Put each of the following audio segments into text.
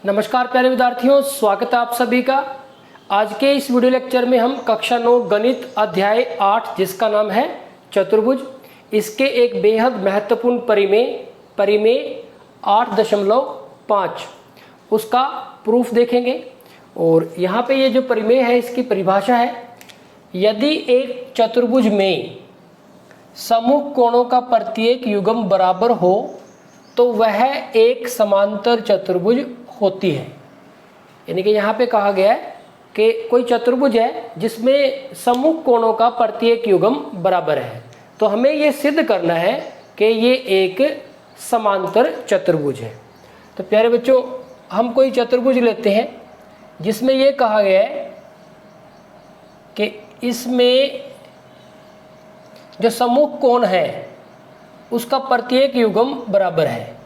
नमस्कार प्यारे विद्यार्थियों, स्वागत है आप सभी का। आज के इस वीडियो लेक्चर में हम कक्षा 9 गणित अध्याय 8 जिसका नाम है चतुर्भुज, इसके एक बेहद महत्वपूर्ण परिमेय 8.5 उसका प्रूफ देखेंगे। और यहाँ पे ये जो परिमेय है इसकी परिभाषा है, यदि एक चतुर्भुज में समूह कोणों का प्रत्येक युग्म बराबर हो तो वह एक समांतर चतुर्भुज होती है। यानी कि यहाँ पे कहा गया है कि कोई चतुर्भुज है जिसमें समूह कोणों का प्रत्येक युग्म बराबर है, तो हमें ये सिद्ध करना है कि ये एक समांतर चतुर्भुज है। तो प्यारे बच्चों, हम कोई चतुर्भुज लेते हैं जिसमें ये कहा गया है कि इसमें जो समूह कोण है उसका प्रत्येक युग्म बराबर है।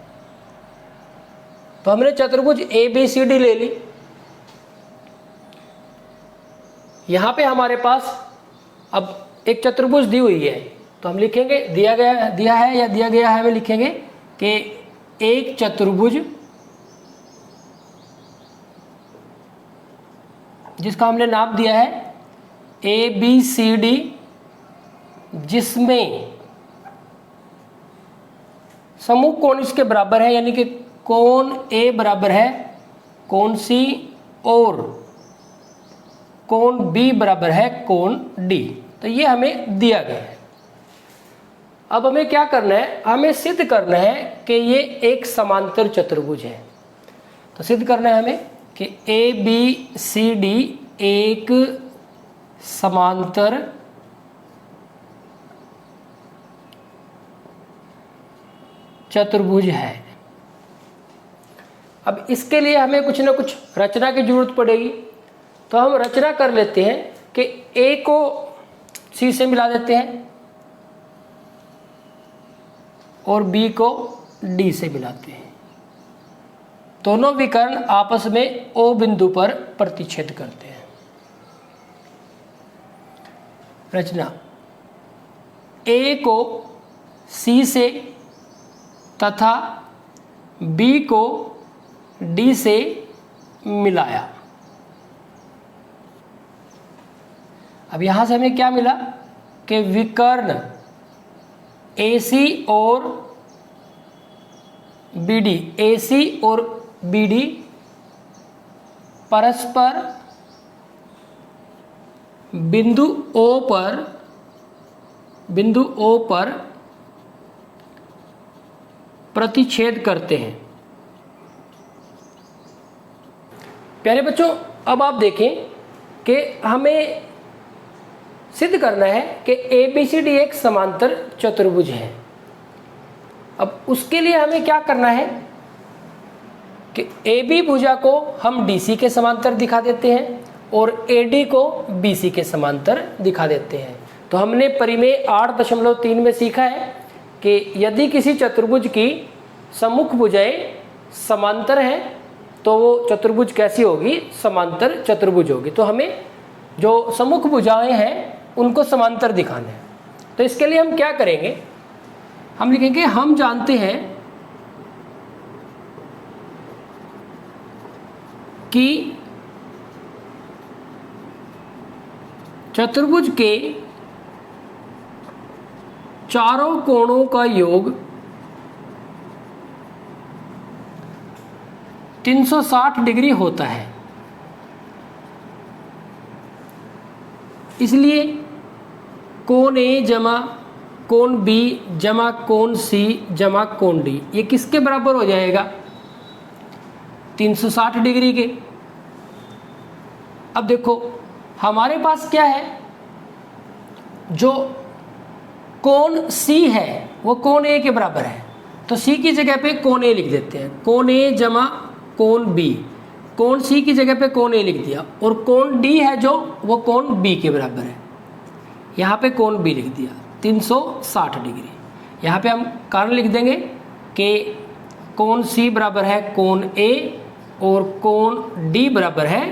तो हमने चतुर्भुज ABCD ले ली। यहां पे हमारे पास अब एक चतुर्भुज दी हुई है, तो हम लिखेंगे दिया गया है में लिखेंगे कि एक चतुर्भुज जिसका हमने नाम दिया है ABCD, जिसमें समूह कोण इसके बराबर है, यानी कि कोण A बराबर है कोण C और कोण B बराबर है कोण D। तो ये हमें दिया गया है। अब हमें क्या करना है, हमें सिद्ध करना है कि ये एक समांतर चतुर्भुज है। तो सिद्ध करना है हमें कि ABCD एक समांतर चतुर्भुज है। अब इसके लिए हमें कुछ ना कुछ रचना की जरूरत पड़ेगी, तो हम रचना कर लेते हैं कि A को C से मिला देते हैं और B को D से मिलाते हैं। दोनों विकर्ण आपस में O बिंदु पर प्रतिच्छेद करते हैं। रचना A को C से तथा B को D से मिलाया। अब यहां से हमें क्या मिला कि विकर्ण AC और BD परस्पर बिंदु O पर प्रतिच्छेद करते हैं। प्यारे बच्चों, अब आप देखें कि हमें सिद्ध करना है कि ABCD एक समांतर चतुर्भुज है। अब उसके लिए हमें क्या करना है कि AB भुजा को हम DC के समांतर दिखा देते हैं और AD को BC के समांतर दिखा देते हैं। तो हमने परिमेय 8.3 में सीखा है कि यदि किसी चतुर्भुज की सम्मुख भुजाएं समांतर हैं तो वो चतुर्भुज कैसी होगी, समांतर चतुर्भुज होगी। तो हमें जो सम्मुख भुजाएं हैं उनको समांतर दिखाना है। तो इसके लिए हम क्या करेंगे, हम लिखेंगे हम जानते हैं कि चतुर्भुज के चारों कोणों का योग 360 डिग्री होता है। इसलिए कोण A जमा कोण B जमा कोण C जमा कोण D ये किसके बराबर हो जाएगा, 360 डिग्री के। अब देखो हमारे पास क्या है, जो कोण C है वो कोण A के बराबर है, तो C की जगह पे कोण A लिख देते हैं। कोण A जमा कोण B, कोण C की जगह पे कोण A लिख दिया, और कोण D है जो वो कोण B के बराबर है, यहाँ पे कोण B लिख दिया 360 डिग्री। यहाँ पे हम कारण लिख देंगे कि कोण C बराबर है कोण A और कोण D बराबर है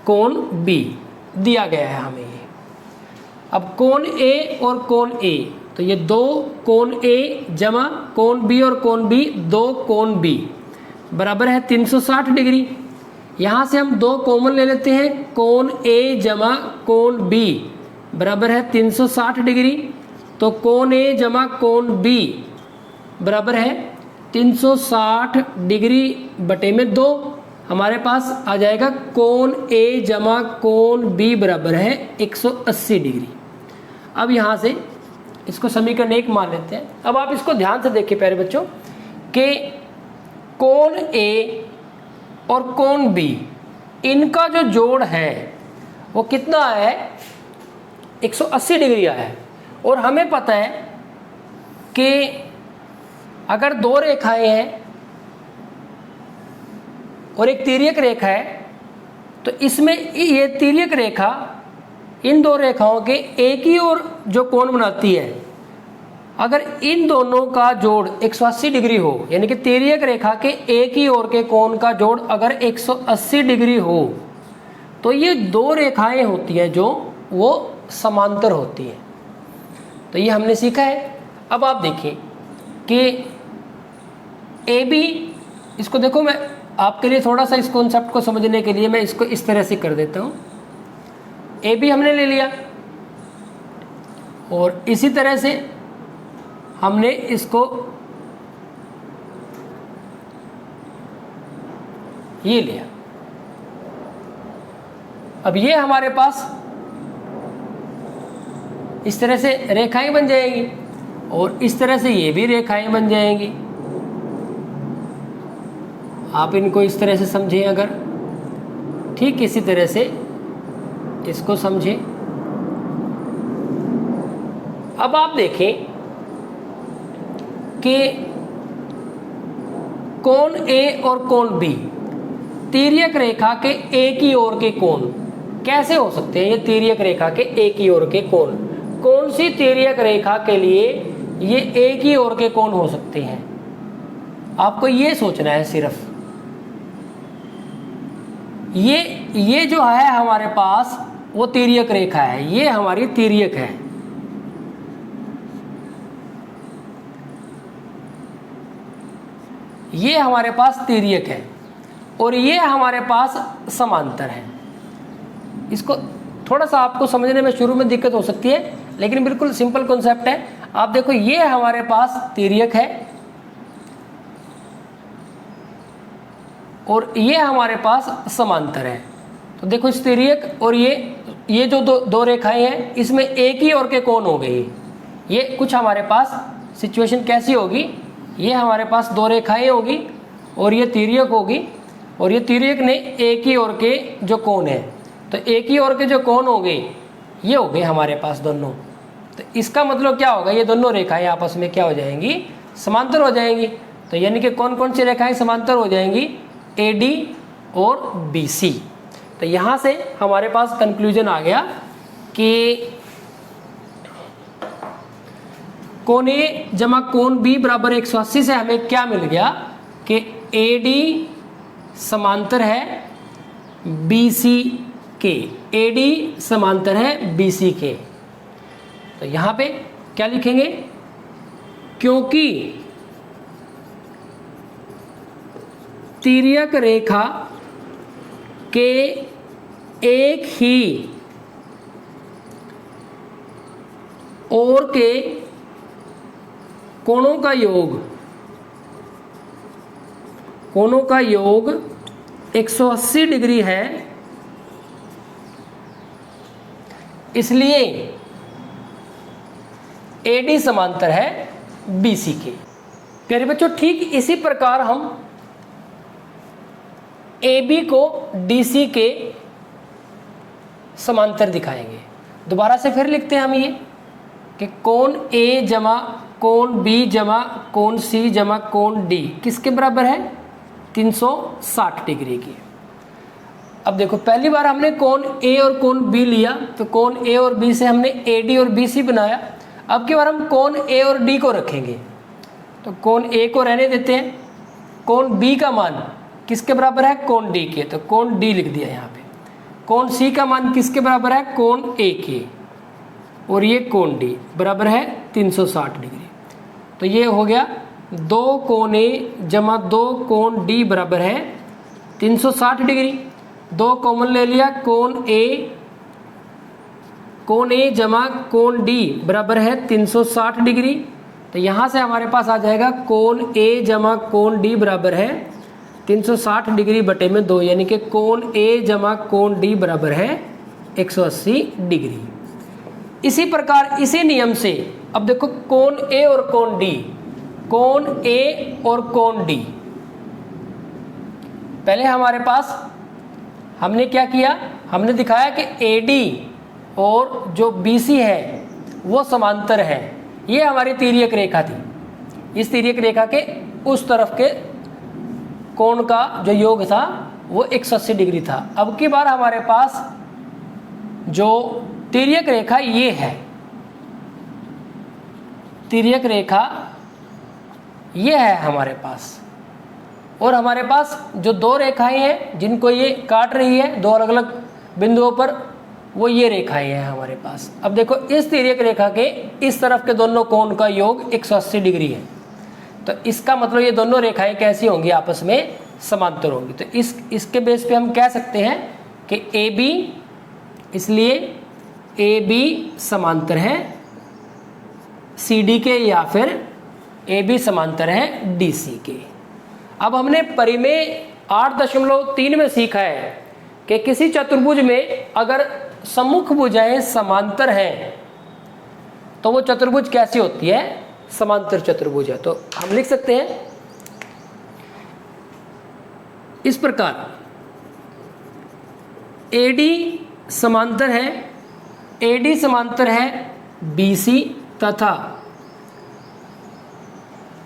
कोण B, दिया गया है हमें ये। अब कोण A और कोण A, तो ये दो कोण A जमा कोण B और कोण B, दो कोण B, बराबर है 360 डिग्री। यहाँ से हम 2 कॉमन ले लेते हैं, कोण ए जमा कोण बी बराबर है 360 डिग्री। तो कोण ए जमा कोण बी बराबर है 360 डिग्री बटे में 2। हमारे पास आ जाएगा कोण ए जमा कोण बी बराबर है 180 डिग्री। अब यहाँ से इसको समीकरण 1 मान लेते हैं। अब आप इसको ध्यान से देखिए प्यारे बच्चों कि कोण ए और कोण बी इनका जो जोड़ है वो कितना है, 180 डिग्री आया है। और हमें पता है कि अगर 2 रेखाएं हैं और एक तिर्यक रेखा है तो इसमें ये तिर्यक रेखा इन 2 रेखाओं के एक ही ओर जो कोण बनाती है, अगर इन दोनों का जोड़ 180 डिग्री हो, यानी कि तिर्यक रेखा के एक ही ओर के कोण का जोड़ अगर 180 डिग्री हो तो ये 2 रेखाएं होती हैं जो वो समांतर होती हैं। तो ये हमने सीखा है। अब आप देखिए कि ए बी, इसको देखो मैं आपके लिए थोड़ा सा इस कॉन्सेप्ट को समझने के लिए मैं इसको इस तरह से कर देता हूँ। ए बी हमने ले लिया और इसी तरह से हमने इसको ये लिया। अब ये हमारे पास इस तरह से रेखाएं बन जाएंगी और इस तरह से ये भी रेखाएं बन जाएंगी। आप इनको इस तरह से समझें, अगर ठीक इसी तरह से इसको समझें। अब आप देखें कि कोण ए और कोण बी तिर्यक रेखा के एक ही ओर के कोण कैसे हो सकते हैं? ये तिर्यक रेखा के एक ही ओर के कोण, कौन सी तिर्यक रेखा के लिए ये एक ही ओर के कोण हो सकते हैं? आपको ये सोचना है सिर्फ। ये जो है हमारे पास वो तिर्यक रेखा है, ये हमारी तिर्यक है। ये हमारे पास तिर्यक है और ये हमारे पास समांतर है। इसको थोड़ा सा आपको समझने में शुरू में दिक्कत हो सकती है, लेकिन बिल्कुल सिंपल कॉन्सेप्ट है। आप देखो ये हमारे पास तिर्यक है और ये हमारे पास समांतर है। तो देखो इस तिर्यक और ये जो दो रेखाएं हैं इसमें एक ही ओर के कोण हो गए। ये कुछ हमारे पास सिचुएशन कैसी होगी, ये हमारे पास 2 रेखाएं होगी और ये तिर्यक होगी और ये तिर्यक ने एक ही ओर के जो कोण है, तो एक ही ओर के जो कोण हो गए ये हो गए हमारे पास दोनों। तो इसका मतलब क्या होगा, ये दोनों रेखाएं आपस में क्या हो जाएंगी, समांतर हो जाएंगी। तो यानी कि कौन कौन सी रेखाएं समांतर हो जाएंगी, AD और BC। तो यहाँ से हमारे पास कंक्लूजन आ गया कि कोण ए जमा कोण बी बराबर 180 से हमें क्या मिल गया कि AD समांतर है BC के, AD समांतर है BC के। तो यहाँ पे क्या लिखेंगे, क्योंकि तिर्यक रेखा के एक ही ओर के कोणों का योग 180 डिग्री है, इसलिए AD समांतर है BC के। प्यारे बच्चों ठीक इसी प्रकार हम AB को DC के समांतर दिखाएंगे। दोबारा से फिर लिखते हैं हम ये कि कोण A जमा कोण B जमा कोण C जमा कोण D किसके बराबर है, 360 डिग्री की। अब देखो पहली बार हमने कोण A और कोण B लिया, तो कोण A और B से हमने AD और BC बनाया। अब की बार हम कोण A और D को रखेंगे, तो कोण A को रहने देते हैं, कोण B का मान किसके बराबर है, कोण D के, तो कोण D लिख दिया यहाँ पे। कोण C का मान किसके बराबर है, कोण A के, और ये कोण D बराबर है 360 डिग्री। तो ये हो गया 2 कोण ए जमा 2 कोण डी बराबर है 360 डिग्री। 2 कॉमन ले लिया, कोण ए जमा कोण डी बराबर है 360 डिग्री। तो यहाँ से हमारे पास आ जाएगा कोण ए जमा कोण डी बराबर है 360 डिग्री बटे में 2, यानी कि कोण ए जमा कोण डी बराबर है 180 डिग्री। इसी प्रकार इसी नियम से अब देखो कोण ए और कोण डी, कोण ए और कोण डी, पहले हमारे पास हमने क्या किया, हमने दिखाया कि AD और जो BC है वो समांतर है। ये हमारी तिर्यक रेखा थी, इस तिर्यक रेखा के उस तरफ के कोण का जो योग था वो 180 डिग्री था। अब की बार हमारे पास जो तिर्यक रेखा ये है, तिर्यक रेखा ये है हमारे पास, और हमारे पास जो 2 रेखाएं हैं जिनको ये काट रही है 2 अलग अलग बिंदुओं पर, वो ये रेखाएं हैं हमारे पास। अब देखो इस तिर्यक रेखा के इस तरफ के दोनों कोण का योग 180 डिग्री है, तो इसका मतलब ये दोनों रेखाएं कैसी होंगी, आपस में समांतर होंगी। तो इसके बेस पे हम कह सकते हैं कि AB, इसलिए AB समांतर है CD के या फिर AB समांतर है DC के। अब हमने परिमेय 8.3 में सीखा है कि किसी चतुर्भुज में अगर सम्मुख भुजाएं समांतर हैं तो वो चतुर्भुज कैसी होती है, समांतर चतुर्भुज है। तो हम लिख सकते हैं इस प्रकार, AD समांतर है, AD समांतर है BC तथा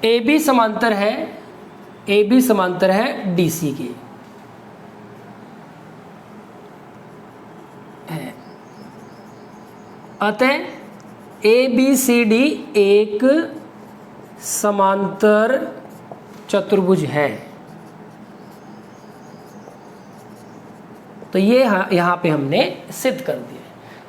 AB समांतर है, AB समांतर है DC के। अतः ABCD एक समांतर चतुर्भुज है। तो ये यहाँ पे हमने सिद्ध कर दिया।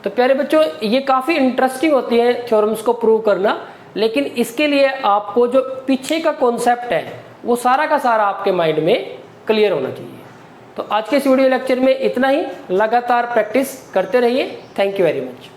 तो प्यारे बच्चों, ये काफ़ी इंटरेस्टिंग होती है थ्योरम्स को प्रूव करना, लेकिन इसके लिए आपको जो पीछे का कॉन्सेप्ट है वो सारा का सारा आपके माइंड में क्लियर होना चाहिए। तो आज के इस वीडियो लेक्चर में इतना ही, लगातार प्रैक्टिस करते रहिए। Thank you very much.